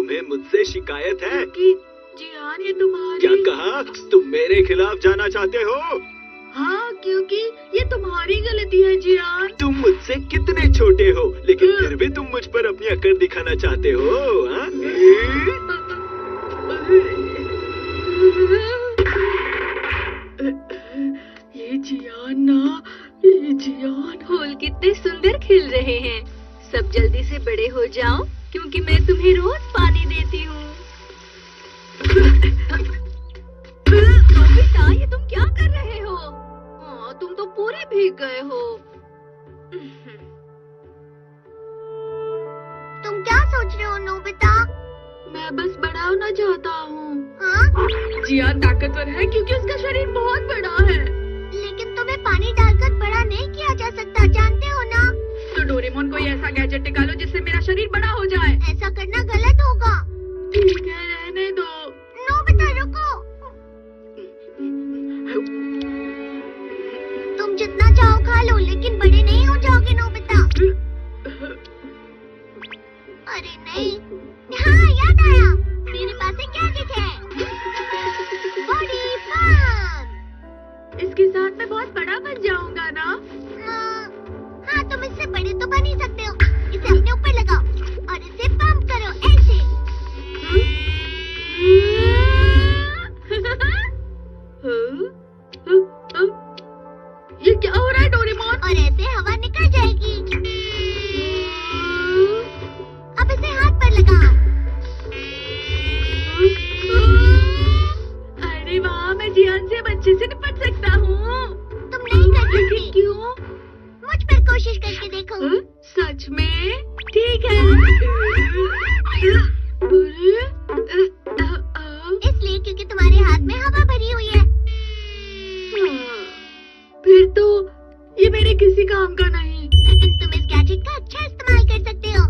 तुम्हें मुझसे शिकायत है? जियान ये तुम्हारी। क्या कहा? तुम मेरे खिलाफ जाना चाहते हो? हाँ, क्योंकि ये तुम्हारी गलती है जियान। तुम मुझसे कितने छोटे हो, लेकिन फिर भी तुम मुझ पर अपनी अकड़ दिखाना चाहते हो, हाँ? ये जियान फूल कितने सुंदर खिल रहे हैं। सब जल्दी से बड़े हो जाओ, क्योंकि मैं तुम्हें रोज पानी देती हूँ। नोबिता, ये तुम क्या कर रहे हो? तुम तो पूरे भीग गए हो। तुम क्या सोच रहे हो नोबिता? मैं बस बड़ा होना चाहता हूँ। हाँ? जियान ताकतवर है क्योंकि उसका शरीर बहुत बड़ा है। लेकिन तुम्हें पानी डालकर बड़ा नहीं किया जा सकता, जानते हो ना? तो डोरेमोन कोई ऐसा गैजेट निकालो जिससे मेरा शरीर बड़ा हो जाए। ऐसा करना गलत होगा। ठीक है, रहने दो। नोबिता रुको। तुम जितना चाहो खा लो, लेकिन बड़े नहीं हो जाओगे नोबिता। अरे नहीं। हाँ, याद आया, मेरे पास एक गैजेट है, बॉडी पंप। इसके साथ मैं बहुत बड़ा बन जाऊंगा ना? हाँ, तुम इससे बड़े तो बन ही सकते हो। इसे अपने ऊपर लगाओ और इसे पंप करो, ऐसे। ये क्या हो रहा है डोरेमोन? और ऐसे हवा निकल जाएगी। अब इसे हाथ पर लगाओ। अरे वाह, मैं जियान से अच्छे से निपट सकता हूँ। तुम नहीं कर सकती। क्यों? मुझ पर कोशिश करके देखो। सच में? ठीक है। इसलिए क्योंकि तुम्हारे हाथ में हवा भरी हुई है। फिर तो ये मेरे किसी काम का नहीं। लेकिन तुम इस गैजेट का अच्छा इस्तेमाल कर सकते हो।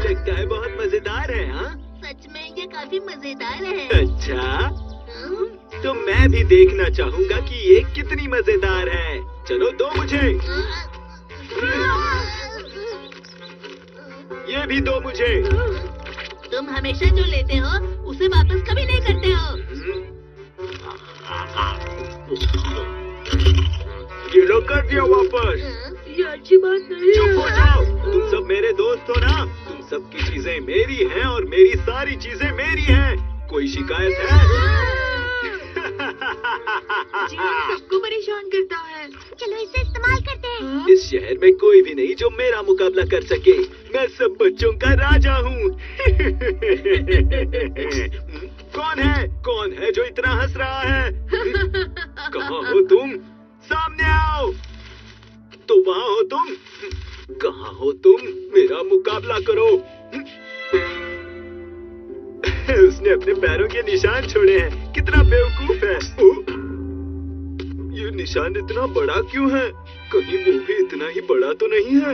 लगता है बहुत मजेदार है, हाँ? सच में ये काफी मजेदार है। अच्छा, तो मैं भी देखना चाहूँगा कि ये कितनी मजेदार है। चलो दो मुझे। ये भी दो मुझे। तुम हमेशा जो लेते हो उसे वापस कभी नहीं करते हो। ये लो, कर दिया वापस। ये अच्छी बात नहीं चुप हो है। जाओ, तुम सब मेरे दोस्त हो ना? तुम सबकी चीजें मेरी हैं और मेरी सारी चीजें मेरी हैं। कोई शिकायत है? जियान सबको परेशान करता है। चलो इसे इस्तेमाल करते हैं। इस शहर में कोई भी नहीं जो मेरा मुकाबला कर सके। मैं सब बच्चों का राजा हूँ। कौन है जो इतना हंस रहा है? कहाँ हो तुम? सामने आओ। तो वहाँ हो तुम? कहाँ हो तुम? मेरा मुकाबला करो। उसने अपने पैरों के निशान छोड़े हैं। कितना बेवकूफ है। ये निशान इतना बड़ा क्यों है? कहीं वो भी इतना ही बड़ा तो नहीं है?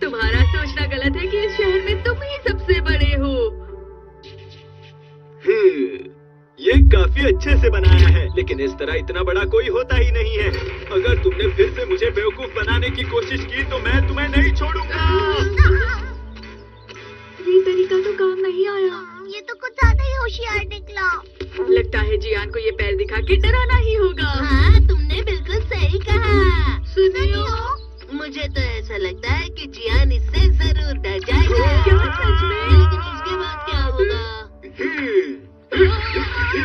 तुम्हारा सोचना गलत है कि इस शहर में तुम ही सबसे बड़े हो। ये काफी अच्छे से बनाया है, लेकिन इस तरह इतना बड़ा कोई होता ही नहीं है। अगर तुमने फिर से मुझे बेवकूफ बनाने की कोशिश की तो मैं तुम्हें नहीं छोड़ूंगा। ये तरीका तो काम नहीं आया। ये तो कुछ ज्यादा ही होशियार निकला। लगता है जियान को ये पैर दिखा के डराना ही होगा। हाँ, तुमने बिल्कुल सही कहा। सुनियो, मुझे तो ऐसा लगता है कि जियान इससे जरूर डर जाएगा। क्या सच में? लेकिन इसके बाद क्या होगा?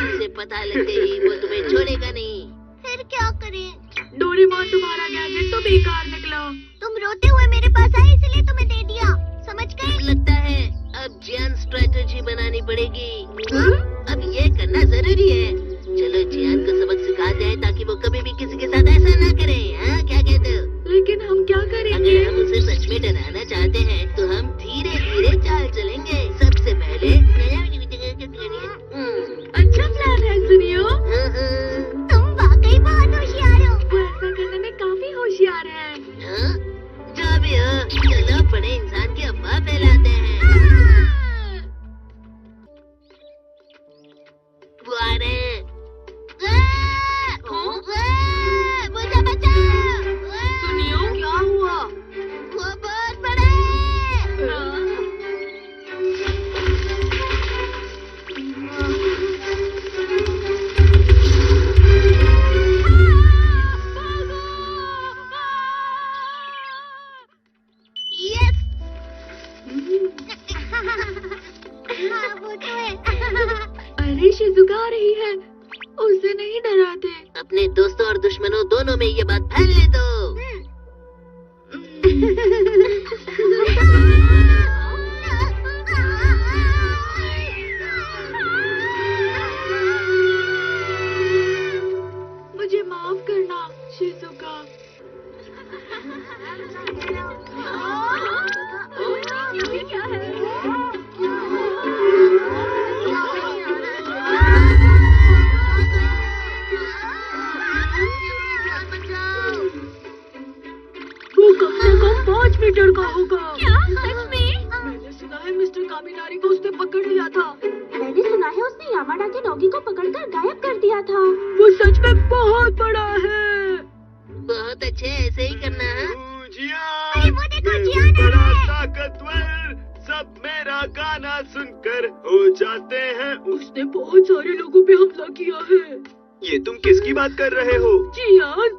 उसे पता लगते ही वो तुम्हें छोड़ेगा नहीं। फिर क्या करें? डोरेमोन, तुम्हारा गैजेट तो बेकार निकला। तुम रोते हुए मेरे पास आए, इसलिए तुम्हें दे दिया। समझ गए? लगता है अब जियान स्ट्रेटेजी बनानी पड़ेगी। अब ये करना जरूरी है। चलो जियान को सबक सिखा दें ताकि वो कभी भी किसी के साथ ऐसा ना करे। हाँ, क्या कहते हो? लेकिन हम क्या करेंगे? अगर हम उसे सच में डराना चाहते हैं तो हम धीरे धीरे चाल चलेंगे। सबसे पहले अच्छा प्लान है सुनियो। तुम वाकई बहुत होशियार हो। वो ऐसा करने में काफी होशियार है। जो भी हो, चलो बड़े इंसान की अफवाह फैलाते हैं। वो आ रहे हैं। अरे शिजुका आ रही है, उसे नहीं डराते। अपने दोस्तों और दुश्मनों दोनों में ये बात फैलने दो। मुझे माफ करना शिजुका। क्या है? वो कम से कम 5 मीटर का होगा। क्या सच में? मैंने सुना है मिस्टर कामिनारी को उसने पकड़ लिया था। मैंने सुना है उसने यामाडा के डॉगी को पकड़कर गायब कर दिया था। वो सच में बहुत बड़ा है। बहुत अच्छे, ऐसे ही करना है। जियान, वो देखो, जियान बड़ा आ रहा है। ताकतवर, सब मेरा गाना सुनकर हो जाते हैं। उसने बहुत सारे लोगों पे हमला किया है। ये तुम किसकी बात कर रहे हो? जियान,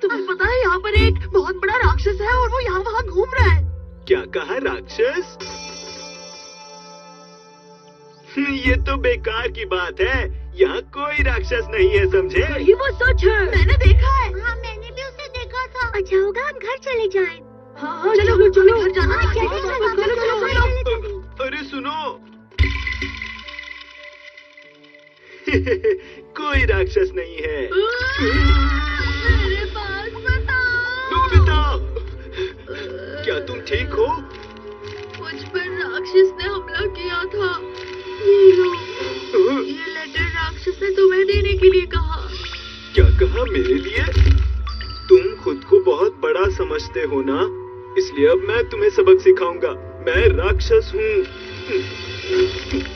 तुम्हें पता है यहाँ पर एक बहुत बड़ा राक्षस है और वो यहाँ वहाँ घूम रहा है। क्या कहा, राक्षस? ये तो बेकार की बात है। यहाँ कोई राक्षस नहीं है, समझे? ये वो सच है, मैंने देखा है। हाँ, मैंने भी उसे देखा था। अच्छा होगा हम घर चले जाएं। हाँ चलो चलो घर जाना। हाँ, चलो, चलो, चलो, चलो। अरे सुनो, कोई राक्षस नहीं है। मेरे पास बताओ। नोबिता, क्या तुम ठीक हो? मुझ पर राक्षस ने हमला किया था। ये लो, ये लेटर राक्षस ने तुम्हें देने के लिए कहा। क्या कहा, मेरे लिए? तुम खुद को बहुत बड़ा समझते हो ना, इसलिए अब मैं तुम्हें सबक सिखाऊंगा। मैं राक्षस हूँ।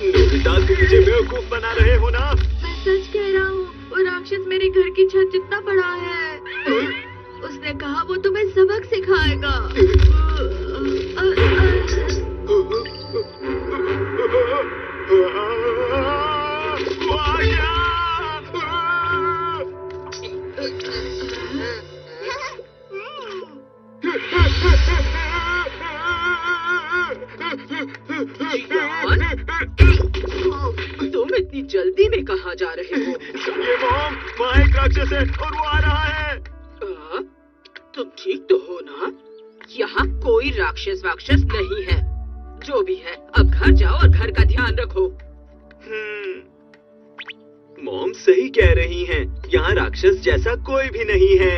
नोबिता, तुम मुझे बेवकूफ बना रहे हो ना? मैं सच कह रहा हूँ, वो राक्षस मेरे घर की छत जितना बड़ा है। उसने कहा वो तुम्हें सबक सिखाएगा। वो आ गया। तुम इतनी जल्दी में कहाँ जा रहे हो? ये मॉम, वहाँ एक राक्षस है और वो आ रहा है। तुम ठीक तो हो ना? यहाँ कोई राक्षस वाक्षस नहीं है। जो भी है, अब घर जाओ और घर का ध्यान रखो। मॉम सही कह रही हैं। यहाँ राक्षस जैसा कोई भी नहीं है।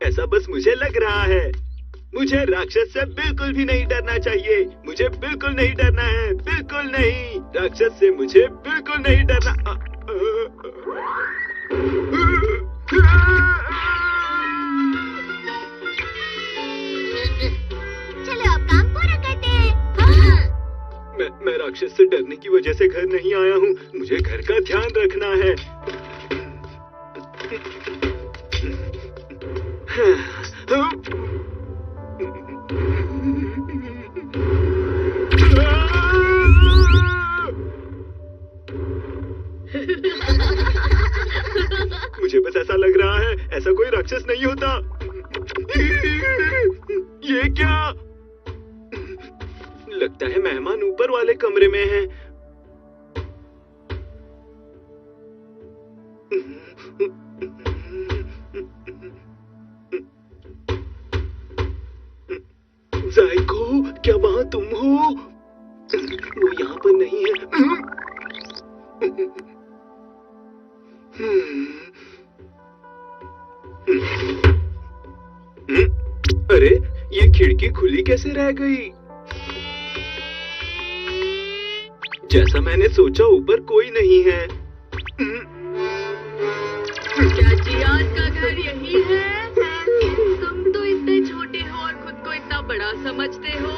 ऐसा बस मुझे लग रहा है। मुझे राक्षस से बिल्कुल भी नहीं डरना चाहिए। मुझे बिल्कुल नहीं डरना है, बिल्कुल नहीं। राक्षस से मुझे बिल्कुल नहीं डरना। चलो अब काम पूरा करते हैं। हाँ। मैं राक्षस से डरने की वजह से घर नहीं आया हूँ। मुझे घर का ध्यान रखना है। मुझे बस ऐसा लग रहा है, ऐसा कोई राक्षस नहीं होता। ये क्या? लगता है मेहमान ऊपर वाले कमरे में हैं। जाइको, क्या वहाँ तुम हो? वो यहाँ पर नहीं है। अरे, ये खिड़की खुली कैसे रह गई? जैसा मैंने सोचा, ऊपर कोई नहीं है। क्या जियान का घर यही है? तुम तो इतने छोटे हो और खुद को इतना बड़ा समझते हो।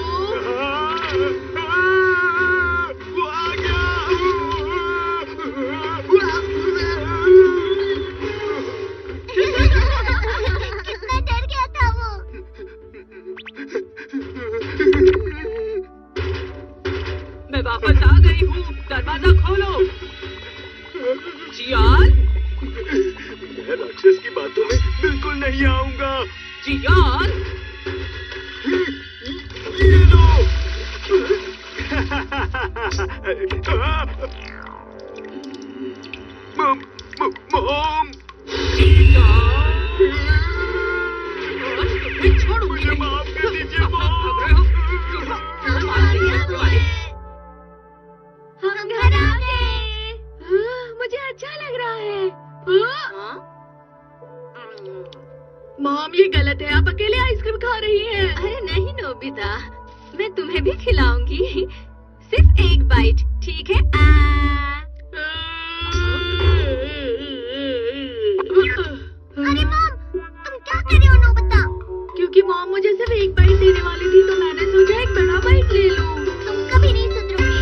वो आ गया। कितना डर गया था वो। मैं वापस आ गई हूँ, दरवाजा खोलो। जियान, मैं राक्षस की बातों में बिल्कुल नहीं आऊंगा। जियान, ये लो। मॉम, मुझे माफ कर दीजिए मॉम। हम घर आ गए। मुझे अच्छा लग रहा है। मॉम, ये गलत है, आप अकेले आइसक्रीम खा रही हैं। अरे नहीं नोबिता, मैं तुम्हें भी खिलाऊंगी। सिर्फ एक बाइट, ठीक है? अरे मॉम, तुम क्या कर रहे हो नोबिता? क्योंकि मॉम मुझे सिर्फ एक बाइट देने वाली थी, तो मैंने सोचा एक बड़ा बाइट ले लूं। तुम कभी नहीं सुधरोगे।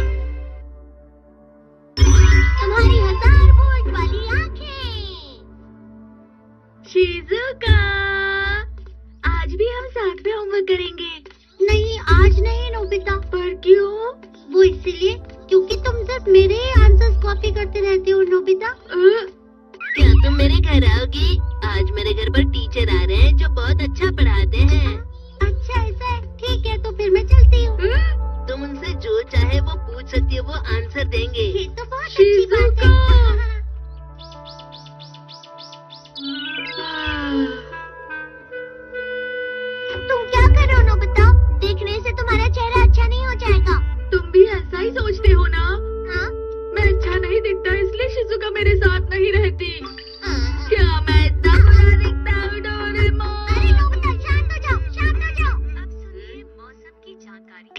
तुम्हारी 1000 वोल्ट वाली आंखें। शिजुका, आज भी हम साथ में होमवर्क करेंगे। नहीं, आज नहीं नोबिता। पर क्यों? वो इसलिए क्योंकि तुम सिर्फ मेरे ही आंसर्स कॉपी करते रहते हो नोबिता। क्या तुम मेरे घर आओगी? आज मेरे घर पर टीचर आ रहे हैं जो बहुत अच्छा पढ़ाते हैं। अच्छा ऐसा है, ठीक है, तो फिर मैं चलती हूँ। तुम उनसे जो चाहे वो पूछ सकती हो, वो आंसर देंगे। ये तो बहुत अच्छी बात है। तुम क्या कर रहे हो नोबिता? देखने से तुम्हारा चेहरा अच्छा नहीं हो जाएगा। तुम भी ऐसा ही सोचते हो ना? हाँ? मैं अच्छा नहीं दिखता, इसलिए शिजुका मेरे साथ नहीं रहती। हाँ। क्या मैं इतना बुरा दिखता हूँ डोरेमोन? अरे नोबिता, शांत हो जाओ, शांत हो जाओ। अब सुनिए मौसम की जानकारी।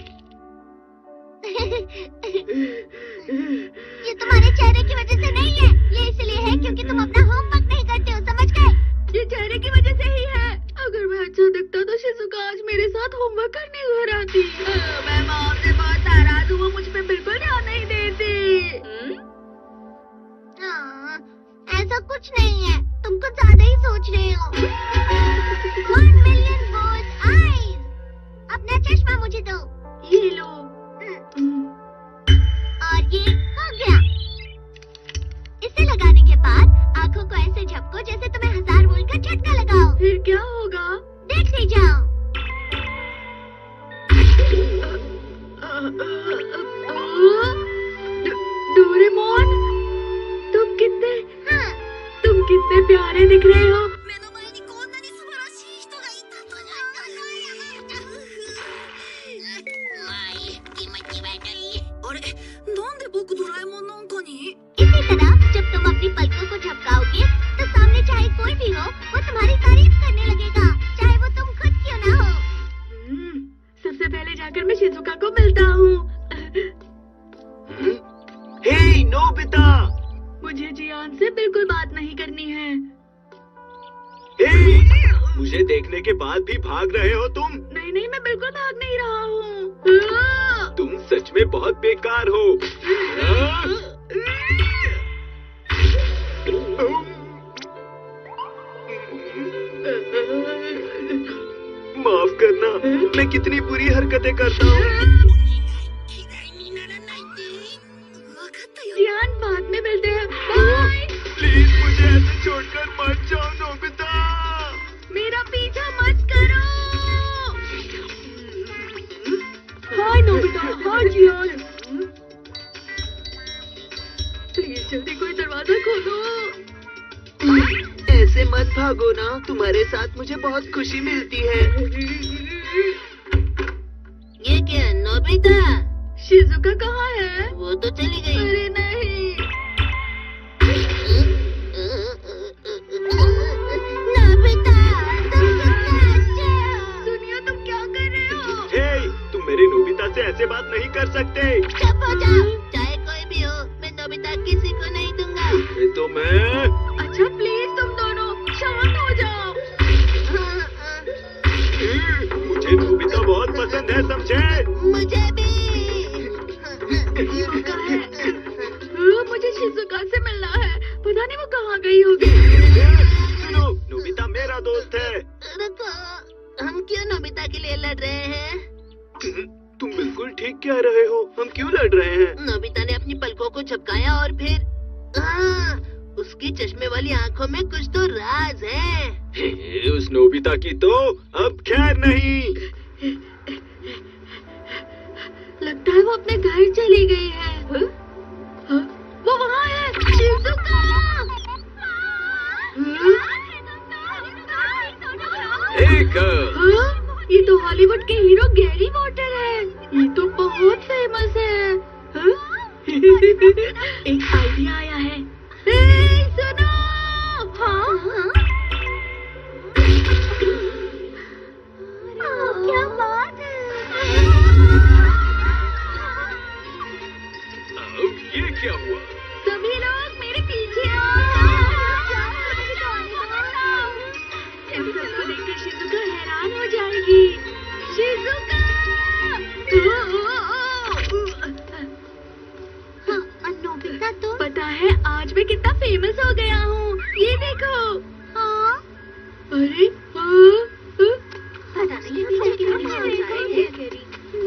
ये तुम्हारे चेहरे की वजह से नहीं है, ये इसलिए है क्योंकि तुम अपना होमवर्क नहीं करते हो, समझ गए? ये चेहरे की वजह से ही है। अगर मैं अच्छा दिखता तो शिजुका आज मेरे साथ होमवर्क करने घर आती। मैं मॉम से बहुत नाराज हूँ, वो मुझ पे बिल्कुल ध्यान नहीं देती। हाँ, ऐसा कुछ नहीं है, तुम कुछ ज्यादा ही सोच रहे हो। 1 million volt eyes। अपना चश्मा मुझे दो। ये लो। और ये हो गया। इसे लगाने के बाद आंखों को ऐसे झपको जैसे तुम्हें 1000 वोल्ट का झटका लगाओ। फिर क्या होगा? देखते जाओ। डोरेमोन, तुम कितने प्यारे दिख रहे हो। इसी तरह जब तुम अपनी पलकों को झपकाओगे तो सामने चाहे कोई भी हो, वो तुम्हारी तारीफ करने लगेगा, चाहे वो तुम खुद क्यों ना हो। सबसे पहले जाकर मैं शिजुका को मिलता हूँ। हे नोबिता, मुझे जियान से बिल्कुल बात नहीं करनी है। हे, मुझे देखने के बाद भी भाग रहे हो तुम? नहीं नहीं, मैं बिल्कुल भाग नहीं रहा हूँ। तुम सच में बहुत बेकार हो। माफ करना, मैं कितनी बुरी हरकतें करता हूँ। जियान, बाद में मिलते हैं। बाय। प्लीज मुझे ऐसे छोड़कर मत जाओ नोबिता। मेरा पीछा मत करो। हाय नोबिता, हाय जियान। प्लीज जल्दी कोई दरवाजा खोलो। ऐसे मत भागो ना, तुम्हारे साथ मुझे बहुत खुशी मिलती है। ये क्या नोबिता? शिजुका कहाँ है? वो तो चली गई। अरे नहीं। नोबिता, तुम कितने अच्छे हो। दुनिया, तुम क्या कर रहे हो? हे, तुम मेरे नोबिता से ऐसे बात नहीं कर सकते। चुप हो जाओ, चाहे कोई भी हो, मैं नोबिता किसी को नहीं दूंगा। ये तो मैं। अच्छा प्लीज तुम दोनों शांत हो जाओ। मुझे नोबिता बहुत पसंद है, समझे? मुझे भी। मुझे शिजुका से मिलना है, पता नहीं वो कहाँ गई होगी। सुनो, नोबिता मेरा दोस्त है। रुको, हम क्यों नोबिता के लिए लड़ रहे हैं? तुम बिल्कुल ठीक कह रहे हो, हम क्यों लड़ रहे हैं? नोबिता ने अपनी पलकों को झपकाया और फिर उसकी चश्मे वाली आंखों में कुछ तो राज है। उस नोबिता की तो अब खैर नहीं। लगता है वो अपने घर चली गई है। वो वहाँ है। शिज़ुका! ये तो हॉलीवुड के हीरो गैरी पॉटर है। ये तो बहुत फेमस है। एक आइडिया आया है। सुनो! क्या बात है? ये क्या हुआ? सभी लोग मेरे पीछे आओ। इसको देखकर शिज़ुका हैरान हो जाएगी। शिज़ुका! नोबिता तो पता है आज मैं कितना फेमस हो गया हूँ। ये देखो। हाँ अरे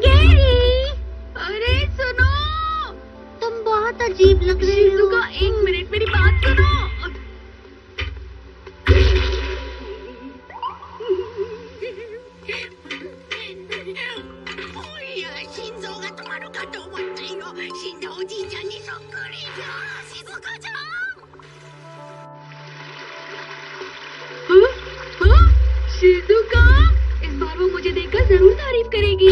गैरी, अरे सुनो, तुम बहुत अजीब लग रही हो। शिज़ुका एक मिनट मेरी बात सुनो। शिज़ुका, इस बार वो मुझे देखकर जरूर तारीफ करेगी।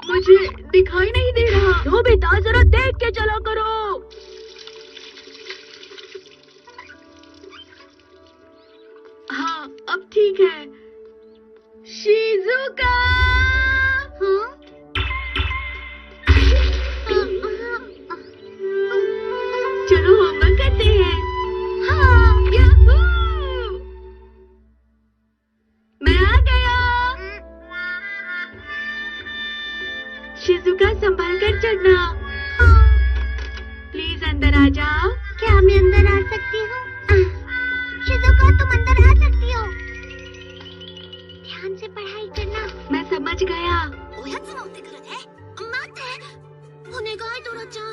मुझे दिखाई नहीं दे रहा। नोबिता जरा देख के चला करो। हाँ अब ठीक है। शिज़ुका! चलो होमवर्क करते हैं। हाँ, याहू! मैं आ गया। शिज़ुका संभाल कर चढ़ना। प्लीज अंदर आ जाओ। क्या मैं अंदर आ सकती हूँ? शिज़ुका तुम अंदर आ सकती हो। ध्यान से पढ़ाई करना। मैं समझ गया। おやつ持ってくるね。待って。お願いドラちゃん。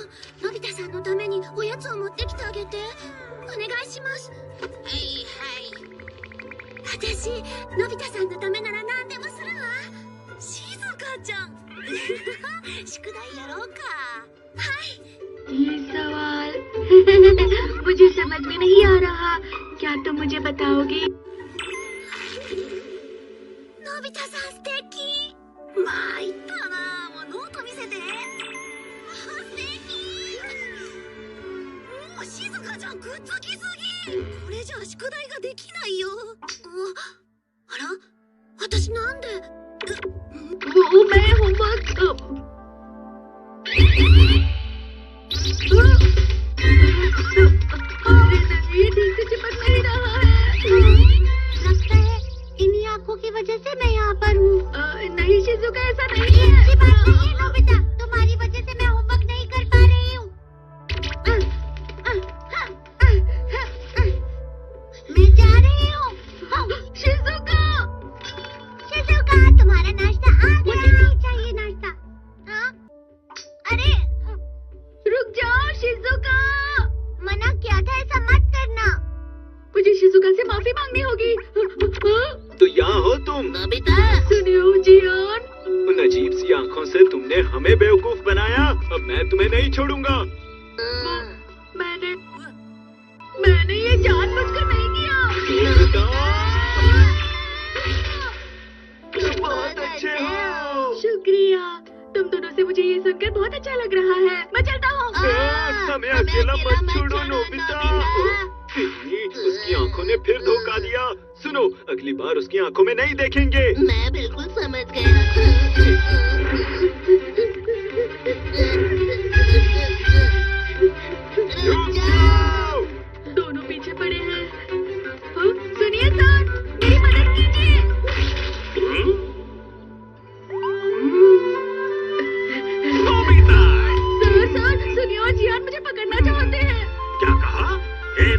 のび太さんのためにおやつを持ってきてあげて。お願いします。はいはい。私、のび太さんのためなら何でもするわ。静香ちゃん。宿題やろうか。はい。ये सवाल मुझे समझ में नहीं आ रहा। क्या तुम मुझे बताओगी? のび太さん素敵。まいったな。もうノート見せて。素敵。もう静香ちゃんくっつきすぎ。これじゃ宿題ができないよ。あら、私なんで。वो मैं होमवर्क ये ठीक से चिपक नहीं रहा है। लगता है इन्हीं आँखों की वजह से मैं यहाँ पर हूँ। नहीं शिज़ुका ऐसा नहीं है। ऐसी बात नहीं है नोबिता, तुम्हारी वजह से मैं होमवर्क नहीं कर पा रही हूँ। मैं जा रही हूँ। शिज़ुका! शिज़ुका तुम्हारा नाश्ता आ गया। मुझे नहीं चाहिए नाश्ता। हाँ? अरे रुक जाओ शिज़ुका! मना किया था ऐसा मत करना। मुझे शिज़ुका से माफी मांगनी होगी। तो यहाँ हो तुम। नोबिता सुनियो जियान, उन अजीब सी आँखों से तुमने हमें बेवकूफ बनाया। अब मैं तुम्हें नहीं छोड़ूंगा। मैंने ये जानबूझकर नहीं किया। तुम बहुत अच्छे हो। शुक्रिया। तुम दोनों से मुझे ये सुनकर बहुत अच्छा लग रहा है। मैं चलता हूँ। हमें अकेला मत छोड़ो नोबिता। उसकी आंखों ने फिर धोखा दिया। सुनो, अगली बार उसकी आंखों में नहीं देखेंगे। मैं बिल्कुल समझ गया। रुक जाओ। दोनों पीछे पड़े हैं। सुनिए सर, मेरी मदद कीजिए। नोबिता! सर सुनियो जियान मुझे पकड़ना चाहते हैं। क्या कहा?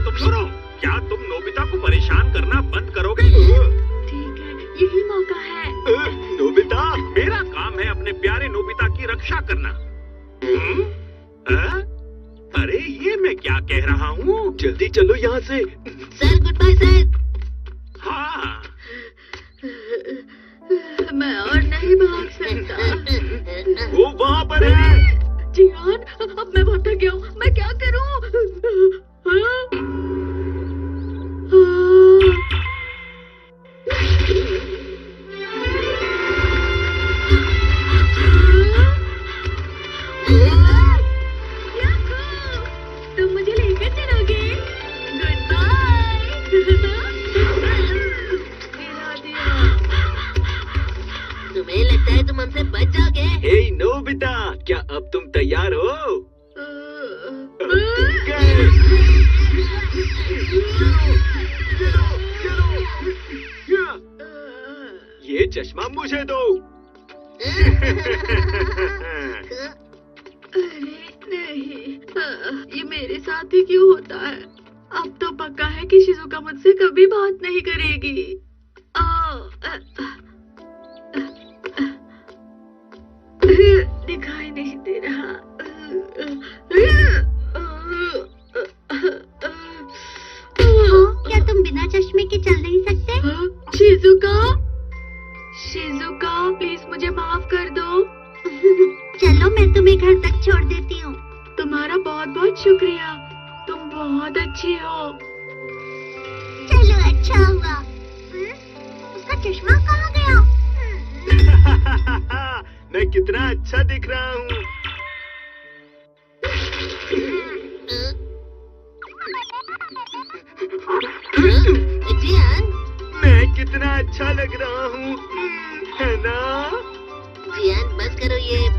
तुम सुनो, क्या तुम नोबिता को परेशान करना बंद करोगे? ठीक है, यही मौका है। नोबिता, मेरा काम है अपने प्यारे नोबिता की रक्षा करना। अरे ये मैं क्या कह रहा हूँ? जल्दी चलो यहाँ से। Sir goodbye sir. हाँ। मैं और नहीं नहीं भाग सकता। वो वहाँ पर है। जियान, अब मैं बहुत थक गया हूँ। मैं क्या करूँ? तुम मुझे लेकर चलोगे? Goodbye. गिरा दिया। तुम्हें लगता है तुम हमसे बच जाओगे? हे नोबिता, क्या अब तुम तैयार हो? ये चश्मा मुझे दो। अरे नहीं, ये मेरे साथ ही क्यों होता है? अब तो पक्का है कि शिजुका मुझसे कभी बात नहीं करेगी। दिखाई नहीं दे रहा। क्या तुम बिना चश्मे के चल नहीं सकते? शिजुका, शिजुका प्लीज मुझे माफ कर दो। चलो मैं तुम्हें घर तक छोड़ देती हूँ। तुम्हारा बहुत बहुत शुक्रिया, तुम बहुत अच्छी हो। चलो अच्छा हुआ। उसका चश्मा कहाँ गया? मैं कितना अच्छा दिख रहा हूँ। जियान, मैं कितना अच्छा लग रहा हूँ, है ना? जियान बस करो ये